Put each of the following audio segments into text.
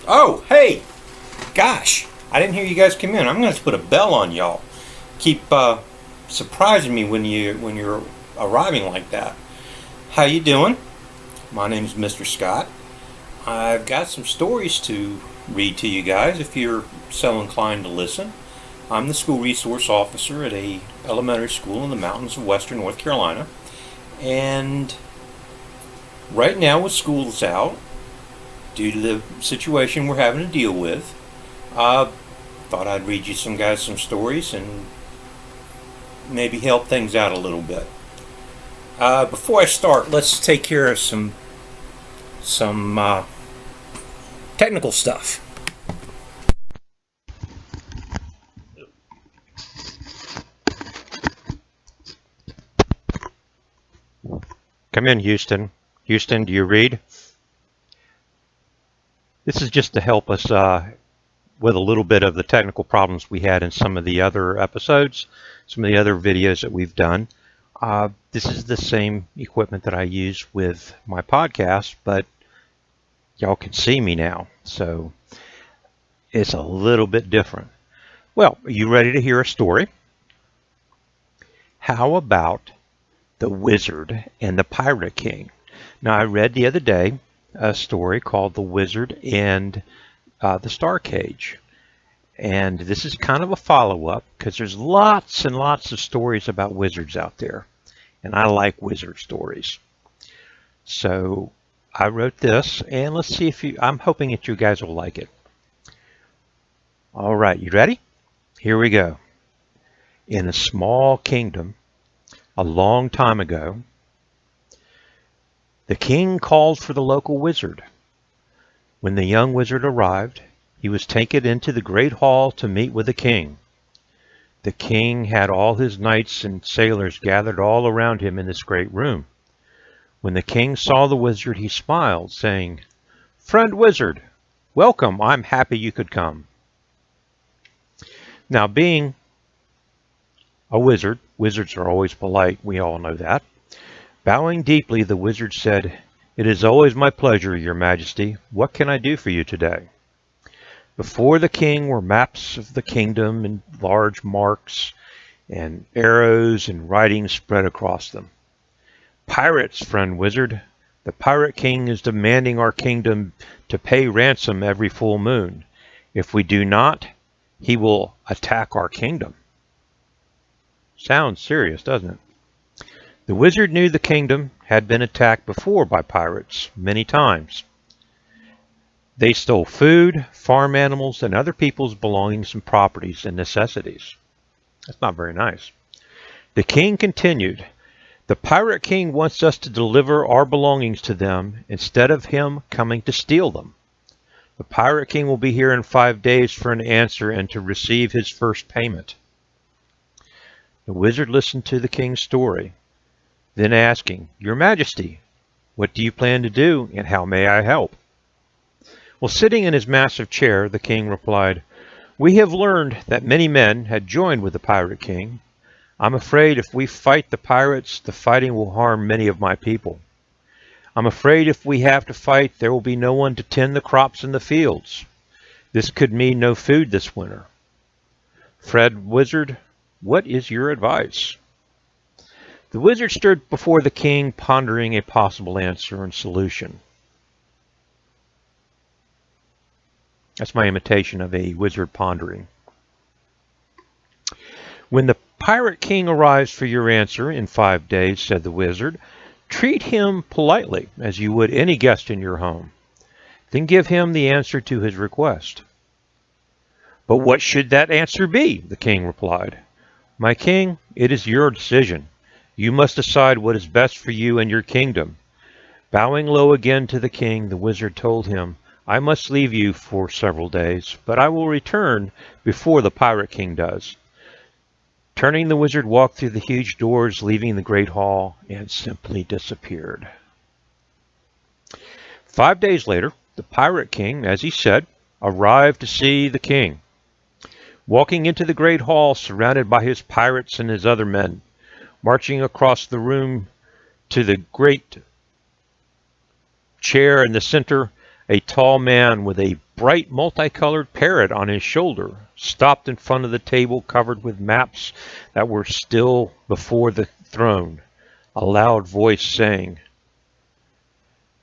Oh, hey! Gosh, I didn't hear you guys come in. I'm going to put a bell on y'all. Keep surprising me when you're arriving like that. How you doing? My name's Mr. Scott. I've got some stories to read to you guys if you're so inclined to listen. I'm the school resource officer at a elementary school in the mountains of western North Carolina. And right now with schools out, due to the situation we're having to deal with, I thought I'd read you some stories and maybe help things out a little bit. Before I start, let's take care of some technical stuff. Come in, Houston. Houston, do you read? This is just to help us with a little bit of the technical problems we had in some of the other episodes, some of the other videos that we've done. This is the same equipment that I use with my podcast, but y'all can see me now, so it's a little bit different. Well, are you ready to hear a story? How about the Wizard and the Pirate King? Now, I read the other day a story called The Wizard and the Star Cage. And this is kind of a follow-up because there's lots and lots of stories about wizards out there. And I like wizard stories. So I wrote this, and let's see if I'm hoping that you guys will like it. All right, you ready? Here we go. In a small kingdom, a long time ago, the king called for the local wizard. When the young wizard arrived, he was taken into the great hall to meet with the king. The king had all his knights and sailors gathered all around him in this great room. When the king saw the wizard, he smiled, saying, "Friend wizard, welcome. I'm happy you could come." Now, being a wizard, wizards are always polite. We all know that. Bowing deeply, the wizard said, "It is always my pleasure, Your Majesty. What can I do for you today?" Before the king were maps of the kingdom and large marks and arrows and writing spread across them. "Pirates, friend wizard. The pirate king is demanding our kingdom to pay ransom every full moon. If we do not, he will attack our kingdom." Sounds serious, doesn't it? The wizard knew the kingdom had been attacked before by pirates many times. They stole food, farm animals, and other people's belongings and properties and necessities. That's not very nice. The king continued, "The pirate king wants us to deliver our belongings to them instead of him coming to steal them. The pirate king will be here in 5 days for an answer and to receive his first payment." The wizard listened to the king's story, then asking, "Your Majesty, what do you plan to do and how may I help?" Well, sitting in his massive chair, the king replied, "We have learned that many men had joined with the pirate king. I'm afraid if we fight the pirates, the fighting will harm many of my people. I'm afraid if we have to fight, there will be no one to tend the crops in the fields. This could mean no food this winter. Fred Wizard, what is your advice?" The wizard stood before the king, pondering a possible answer and solution. That's my imitation of a wizard pondering. "When the pirate king arrives for your answer in 5 days," said the wizard, "treat him politely as you would any guest in your home. Then give him the answer to his request." "But what should that answer be?" the king replied. "My king, it is your decision. You must decide what is best for you and your kingdom." Bowing low again to the king, the wizard told him, "I must leave you for several days, but I will return before the pirate king does." Turning, the wizard walked through the huge doors, leaving the great hall, and simply disappeared. 5 days later, the pirate king, as he said, arrived to see the king. Walking into the great hall, surrounded by his pirates and his other men, marching across the room to the great chair in the center, A tall man with a bright multicolored parrot on his shoulder stopped in front of the table covered with maps that were still before the throne, a loud voice saying,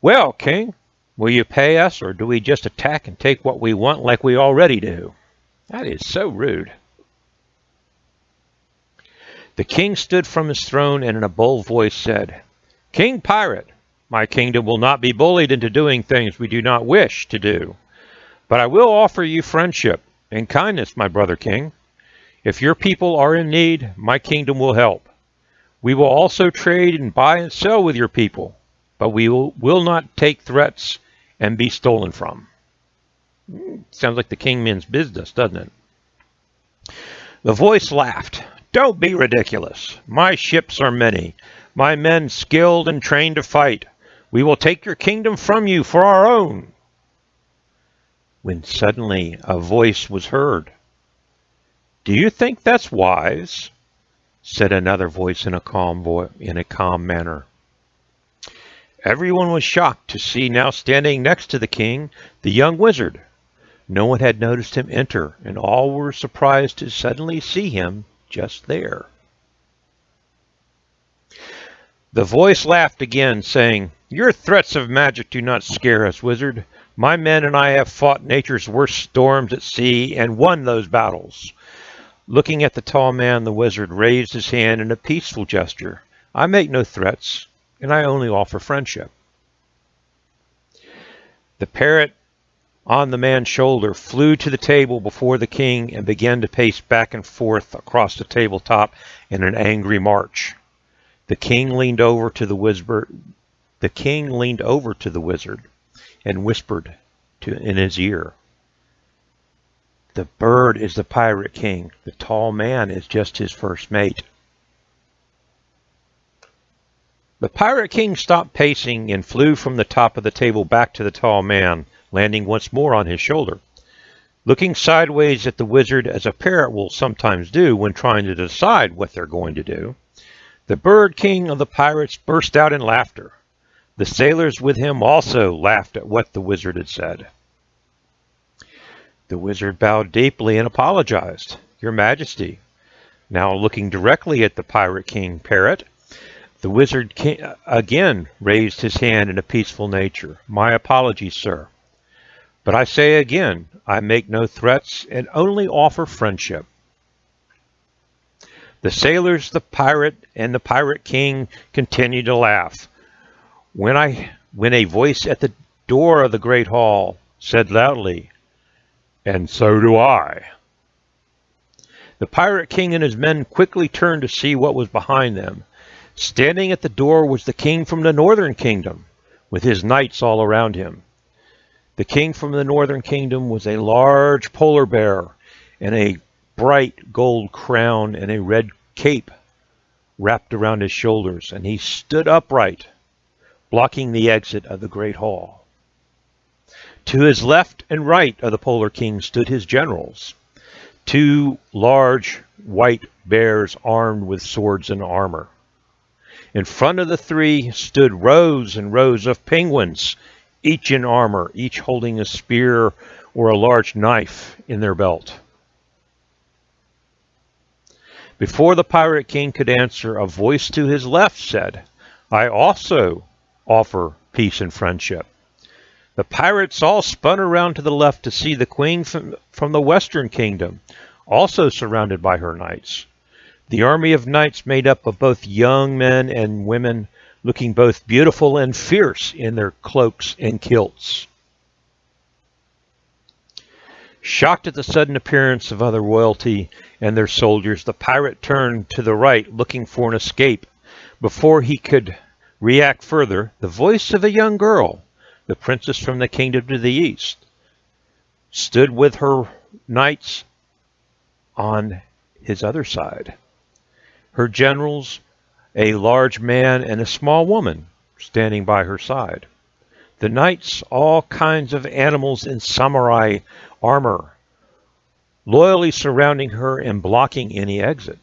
"Well, King, will you pay us, or do we just attack and take what we want like we already do?" That is so rude. The king stood from his throne and in a bold voice said, "King Pirate, my kingdom will not be bullied into doing things we do not wish to do. But I will offer you friendship and kindness, my brother king. If your people are in need, my kingdom will help. We will also trade and buy and sell with your people, but we will not take threats and be stolen from." Sounds like the king means business, doesn't it? The voice laughed. "Don't be ridiculous. My ships are many, my men skilled and trained to fight. We will take your kingdom from you for our own." When suddenly a voice was heard. "Do you think that's wise?" said another voice in a calm manner. Everyone was shocked to see now standing next to the king the young wizard. No one had noticed him enter, and all were surprised to suddenly see him just there. The voice laughed again, saying, "Your threats of magic do not scare us, wizard. My men and I have fought nature's worst storms at sea and won those battles." Looking at the tall man, the wizard raised his hand in a peaceful gesture. "I make no threats, and I only offer friendship." The parrot on the man's shoulder flew to the table before the king and began to pace back and forth across the tabletop in an angry march. The king leaned over to the wizard and whispered in his ear, "The bird is the pirate king. The tall man is just his first mate." The pirate king stopped pacing and flew from the top of the table back to the tall man, landing once more on his shoulder. Looking sideways at the wizard as a parrot will sometimes do when trying to decide what they're going to do, the bird king of the pirates burst out in laughter. The sailors with him also laughed at what the wizard had said. The wizard bowed deeply and apologized. "Your Majesty." Now looking directly at the pirate king parrot, the wizard again raised his hand in a peaceful nature. "My apologies, sir. But I say again, I make no threats and only offer friendship." The sailors, the pirate, and the pirate king continued to laugh. When a voice at the door of the great hall said loudly, "And so do I." The pirate king and his men quickly turned to see what was behind them. Standing at the door was the king from the northern kingdom, with his knights all around him. The king from the northern kingdom was a large polar bear in a bright gold crown and a red cape wrapped around his shoulders, and he stood upright, blocking the exit of the great hall. To his left and right of the polar king stood his generals, two large white bears armed with swords and armor. In front of the three stood rows and rows of penguins, each in armor, each holding a spear or a large knife in their belt. Before the pirate king could answer, a voice to his left said, "I also offer peace and friendship." The pirates all spun around to the left to see the queen from the western kingdom, also surrounded by her knights. The army of knights made up of both young men and women, looking both beautiful and fierce in their cloaks and kilts. Shocked at the sudden appearance of other royalty and their soldiers, the pirate turned to the right, looking for an escape. Before he could react further, the voice of a young girl, the princess from the kingdom to the east, stood with her knights on his other side. Her generals, a large man and a small woman, standing by her side. The knights, all kinds of animals in samurai armor, loyally surrounding her and blocking any exit.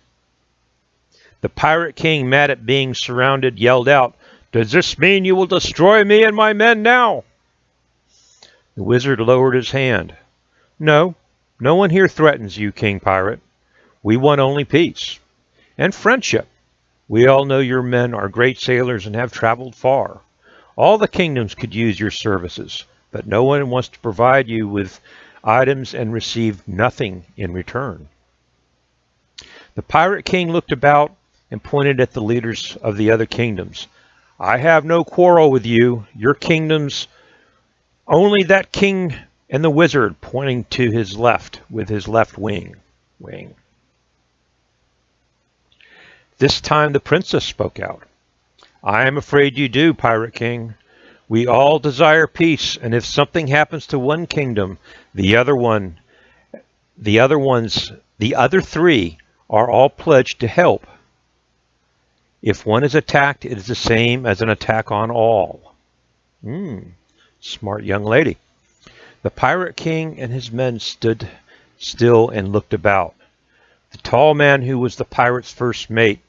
The pirate king, mad at being surrounded, yelled out, "Does this mean you will destroy me and my men now?" The wizard lowered his hand. No, no one here threatens you, King Pirate. We want only peace and friendship. We all know your men are great sailors and have traveled far. All the kingdoms could use your services, but no one wants to provide you with items and receive nothing in return. The Pirate King looked about and pointed at the leaders of the other kingdoms. I have no quarrel with you. Your kingdoms, only that king and the wizard, pointing to his left with his left wing. This time the princess spoke out. I am afraid you do, Pirate King. We all desire peace, and if something happens to one kingdom, the other three are all pledged to help. If one is attacked, it is the same as an attack on all. Smart young lady. The Pirate King and his men stood still and looked about. The tall man who was the pirate's first mate,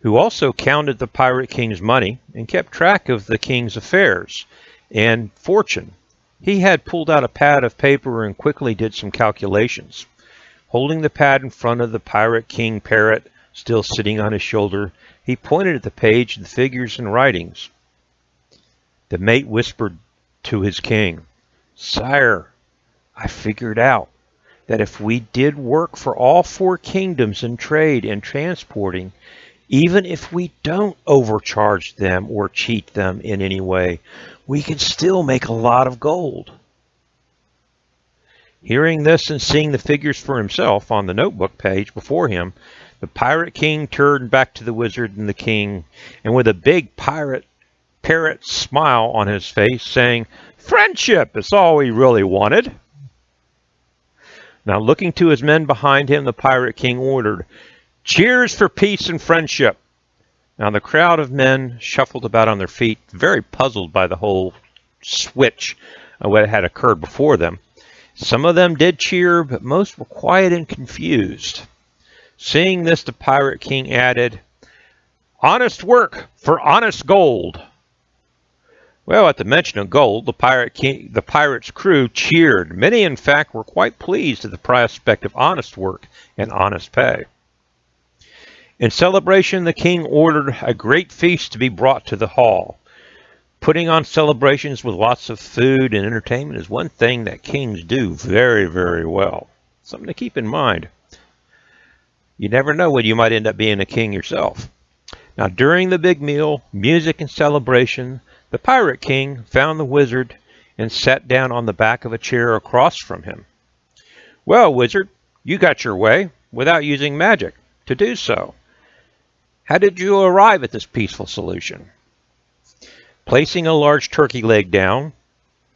who also counted the Pirate King's money and kept track of the king's affairs and fortune. He had pulled out a pad of paper and quickly did some calculations. Holding the pad in front of the Pirate King parrot, still sitting on his shoulder, he pointed at the page the figures and writings. The mate whispered to his king, Sire, I figured out that if we did work for all four kingdoms in trade and transporting, even if we don't overcharge them or cheat them in any way, we can still make a lot of gold. Hearing this and seeing the figures for himself on the notebook page before him, the Pirate King turned back to the wizard and the king, and with a big parrot smile on his face, saying, Friendship is all we really wanted. Now looking to his men behind him, the Pirate King ordered, Cheers for peace and friendship. Now the crowd of men shuffled about on their feet, very puzzled by the whole switch of what had occurred before them. Some of them did cheer, but most were quiet and confused. Seeing this, the Pirate King added, Honest work for honest gold. Well, at the mention of gold, the pirate's crew cheered. Many, in fact, were quite pleased at the prospect of honest work and honest pay. In celebration, the king ordered a great feast to be brought to the hall. Putting on celebrations with lots of food and entertainment is one thing that kings do very, very well. Something to keep in mind. You never know when you might end up being a king yourself. Now, during the big meal, music and celebration, the Pirate King found the wizard and sat down on the back of a chair across from him. Well, wizard, you got your way without using magic to do so. How did you arrive at this peaceful solution? Placing a large turkey leg down,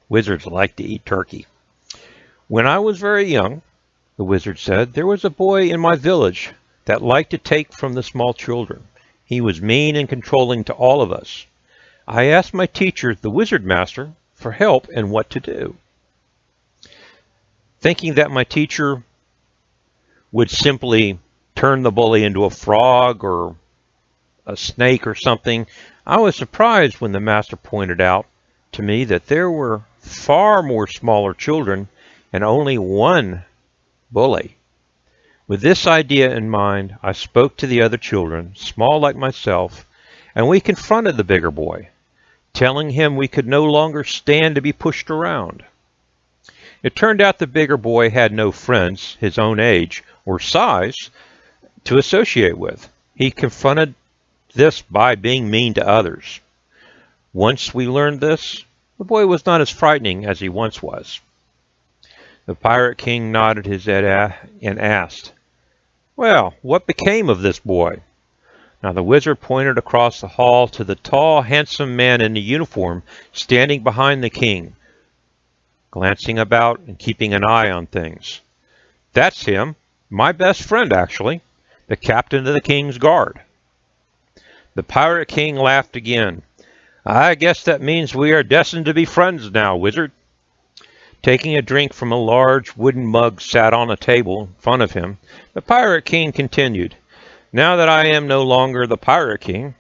wizards like to eat turkey. When I was very young, the wizard said, there was a boy in my village that liked to take from the small children. He was mean and controlling to all of us. I asked my teacher, the wizard master, for help in what to do. Thinking that my teacher would simply turn the bully into a frog or a snake or something, I was surprised when the master pointed out to me that there were far more smaller children and only one bully. With this idea in mind, I spoke to the other children, small like myself, and we confronted the bigger boy, telling him we could no longer stand to be pushed around. It turned out the bigger boy had no friends his own age or size to associate with. He confronted this by being mean to others. Once we learned this, the boy was not as frightening as he once was. The Pirate King nodded his head and asked, Well, what became of this boy? Now the wizard pointed across the hall to the tall, handsome man in the uniform standing behind the king, glancing about and keeping an eye on things. That's him, my best friend actually, the captain of the king's guard. The Pirate King laughed again. I guess that means we are destined to be friends now, wizard. Taking a drink from a large wooden mug sat on a table in front of him, the Pirate King continued, Now that I am no longer the Pirate King,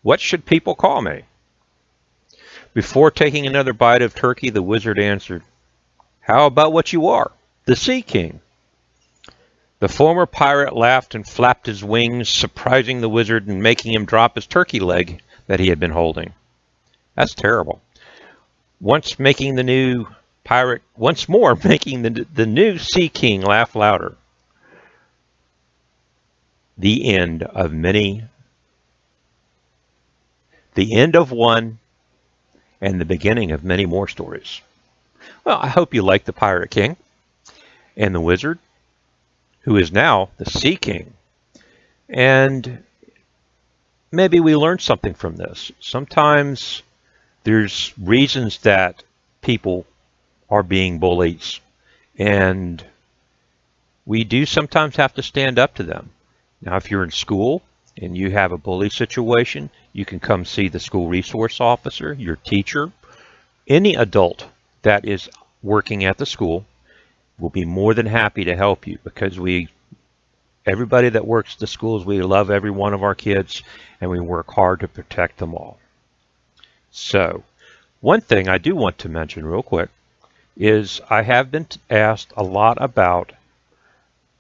what should people call me? Before taking another bite of turkey, the wizard answered, "How about what you are? The Sea King." The former pirate laughed and flapped his wings, surprising the wizard and making him drop his turkey leg that he had been holding. That's terrible. Once more making the new Sea King laugh louder. The end of one and the beginning of many more stories. Well, I hope you like the Pirate King and the wizard, who is now the Sea King. And maybe we learned something from this. Sometimes there's reasons that people are being bullies, and we do sometimes have to stand up to them. Now, if you're in school and you have a bully situation, you can come see the school resource officer, your teacher, any adult that is working at the school will be more than happy to help you, because everybody that works at the schools, we love every one of our kids and we work hard to protect them all. So, one thing I do want to mention real quick is I have been asked a lot about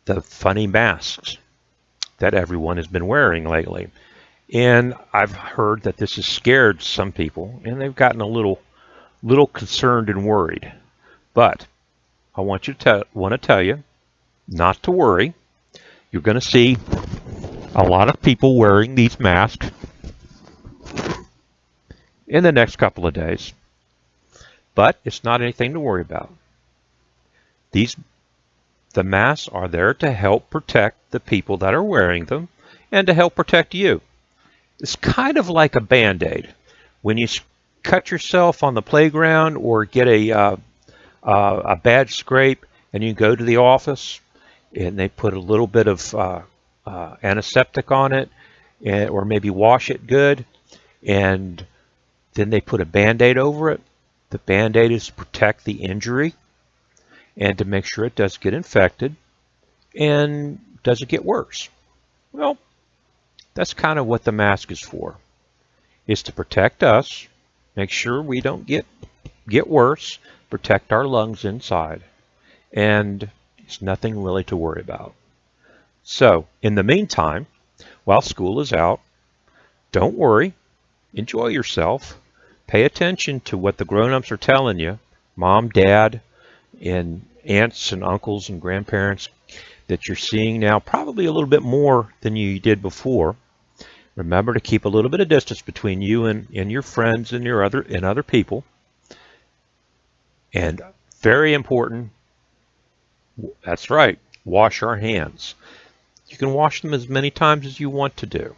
the funny masks that everyone has been wearing lately. And I've heard that this has scared some people, and they've gotten a little concerned and worried. But I want to tell you not to worry. You're going to see a lot of people wearing these masks in the next couple of days. But it's not anything to worry about. The masks are there to help protect the people that are wearing them and to help protect you. It's kind of like a Band-Aid. When you cut yourself on the playground or get a bad scrape and you go to the office and they put a little bit of antiseptic on it, or maybe wash it good, and then they put a Band-Aid over it. The Band-Aid is to protect the injury and to make sure it doesn't get infected and doesn't get worse. Well, that's kind of what the mask is for. It's to protect us, make sure we don't get worse, protect our lungs inside, and it's nothing really to worry about. So, in the meantime, while school is out, don't worry, enjoy yourself, pay attention to what the grown-ups are telling you, mom, dad, and aunts and uncles and grandparents that you're seeing now, probably a little bit more than you did before. Remember to keep a little bit of distance between you and your friends and other people. And very important, that's right, wash our hands. You can wash them as many times as you want to do.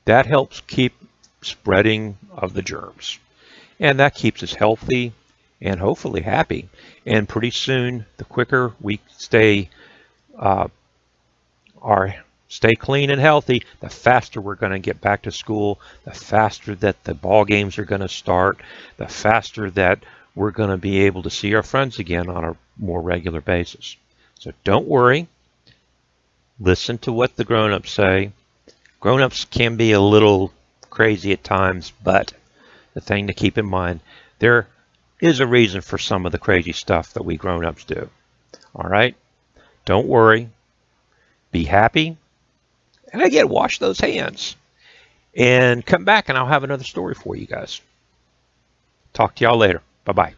That helps keep spreading of the germs. And that keeps us healthy and hopefully happy. And pretty soon, the quicker we stay clean and healthy, the faster we're going to get back to school, the faster that the ball games are going to start, the faster that we're going to be able to see our friends again on a more regular basis. So don't worry. Listen to what the grown-ups say. Grown-ups can be a little crazy at times, but the thing to keep in mind, there is a reason for some of the crazy stuff that we grown-ups do. All right? Don't worry. Be happy. And again, wash those hands. And come back and I'll have another story for you guys. Talk to y'all later. Bye-bye.